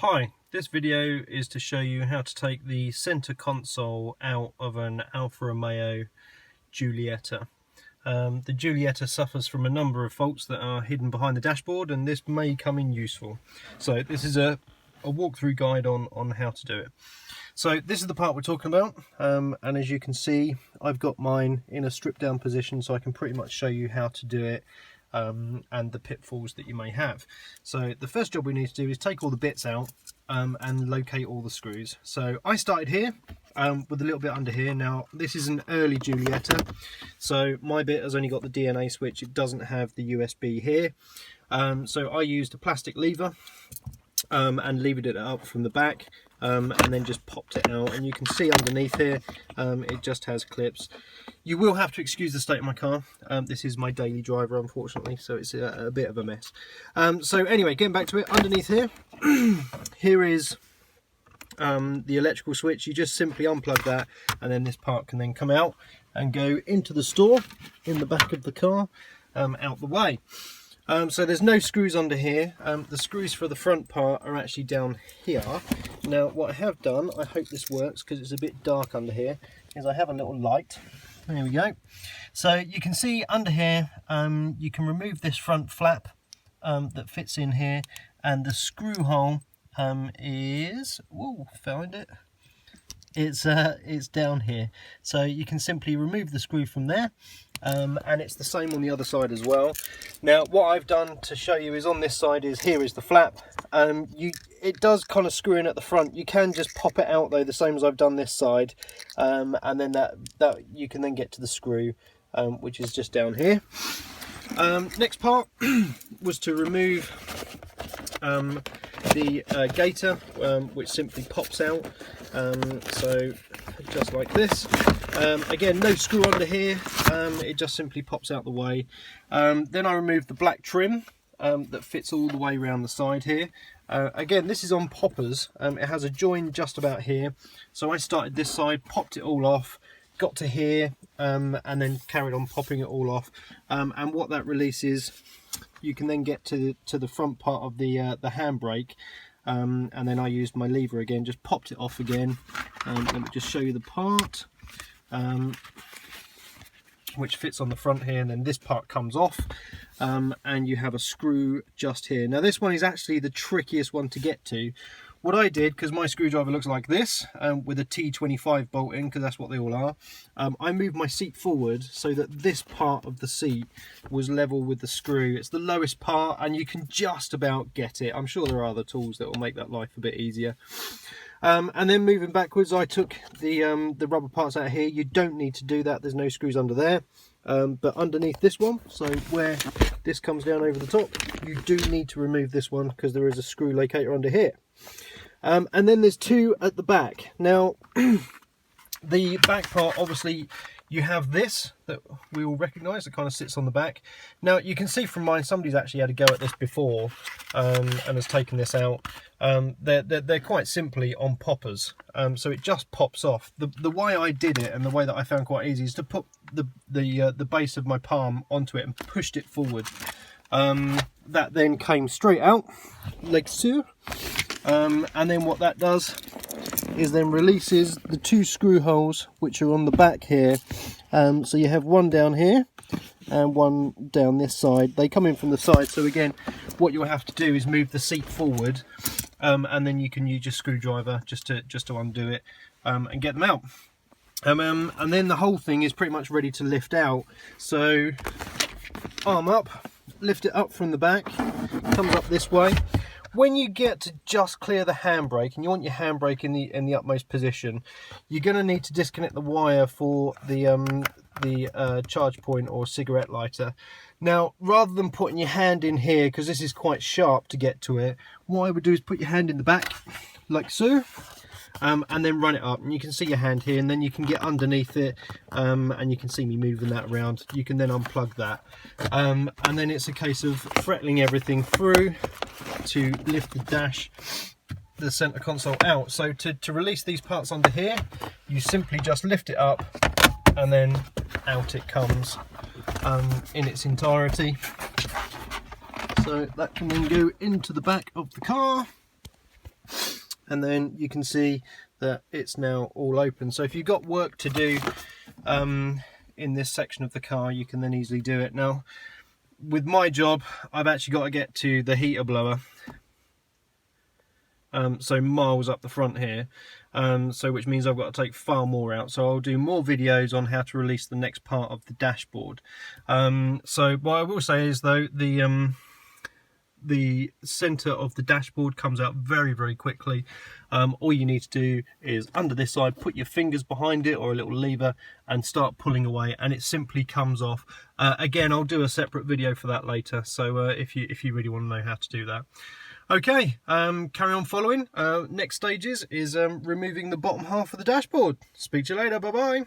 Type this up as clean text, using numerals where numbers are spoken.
Hi, this video is to show you how to take the center console out of an Alfa Romeo Giulietta. The Giulietta suffers from a number of faults that are hidden behind the dashboard, and this may come in useful. So this is a walkthrough guide on how to do it. So this is the part we're talking about, and as you can see, I've got mine in a stripped down position, so I can pretty much show you how to do it. And the pitfalls that you may have. So the first job we need to do is take all the bits out and locate all the screws. So I started here with a little bit under here. Now this is an early Giulietta, so my bit has only got the DNA switch, it doesn't have the USB here. So I used a plastic lever and levered it up from the back and then just popped it out, and you can see underneath here it just has clips. You will have to excuse the state of my car. This is my daily driver, unfortunately, so it's a bit of a mess. So anyway, getting back to it, underneath here, here is the electrical switch. You just simply unplug that, and then this part can then come out and go into the store in the back of the car, out the way. So there's no screws under here. The screws for the front part are actually down here. Now what I have done, I hope this works because it's a bit dark under here, is I have a little light. There we go. So you can see under here, you can remove this front flap that fits in here, and the screw hole is, whoa, found it. It's down here. So you can simply remove the screw from there, and it's the same on the other side as well. Now what I've done to show you is on this side is, here is the flap. It does kind of screw in at the front. You can just pop it out though, the same as I've done this side, and then that you can then get to the screw, which is just down here. Next part was to remove the gaiter, which simply pops out, so just like this. Again, no screw under here, it just simply pops out the way. Then I removed the black trim that fits all the way around the side here. Again, this is on poppers. It has a join just about here, so I started this side, popped it all off, got to here, and then carried on popping it all off. And what that releases, you can then get to the front part of the handbrake, and then I used my lever again, just popped it off again. Let me just show you the part, which fits on the front here, and then this part comes off, and you have a screw just here. Now this one is actually the trickiest one to get to. What I did, because my screwdriver looks like this, with a T25 bolt in, because that's what they all are, I moved my seat forward so that this part of the seat was level with the screw. It's the lowest part, and you can just about get it. I'm sure there are other tools that will make that life a bit easier. And then moving backwards, I took the rubber parts out of here. You don't need to do that, there's no screws under there. But underneath this one, so where this comes down over the top, you do need to remove this one because there is a screw locator under here. And then there's two at the back. Now the back part, obviously you have this that we all recognise that kind of sits on the back. Now you can see from mine, somebody's actually had a go at this before, and has taken this out. They're quite simply on poppers, so it just pops off. The way I did it, and the way that I found quite easy, is to put the base of my palm onto it and pushed it forward. That then came straight out like so, and then what that does is then releases the two screw holes which are on the back here. So you have one down here and one down this side. They come in from the side, so again what you'll have to do is move the seat forward, and then you can use your screwdriver just to undo it, and get them out. And then the whole thing is pretty much ready to lift out. So arm up, lift it up from the back, comes up this way. When you get to just clear the handbrake, and you want your handbrake in the utmost position, you're going to need to disconnect the wire for the charge point or cigarette lighter. Now, rather than putting your hand in here, because this is quite sharp to get to it, what I would do is put your hand in the back, like so, and then run it up, and you can see your hand here, and then you can get underneath it, and you can see me moving that around. You can then unplug that, and then it's a case of throttling everything through to lift the dash, the center console out. So to release these parts under here, you simply just lift it up, and then out it comes in its entirety. So that can then go into the back of the car. and then you can see that it's now all open. So if you've got work to do in this section of the car, you can then easily do it. Now with my job, I've actually got to get to the heater blower, so miles up the front here, so which means I've got to take far more out. So I'll do more videos on how to release the next part of the dashboard. So what I will say is though, the center of the dashboard comes out very, very quickly. All you need to do is under this side, put your fingers behind it or a little lever and start pulling away, and it simply comes off. Again, I'll do a separate video for that later, so if you really want to know how to do that. Okay, carry on following. Next stages is removing the bottom half of the dashboard. Speak to you later, bye bye.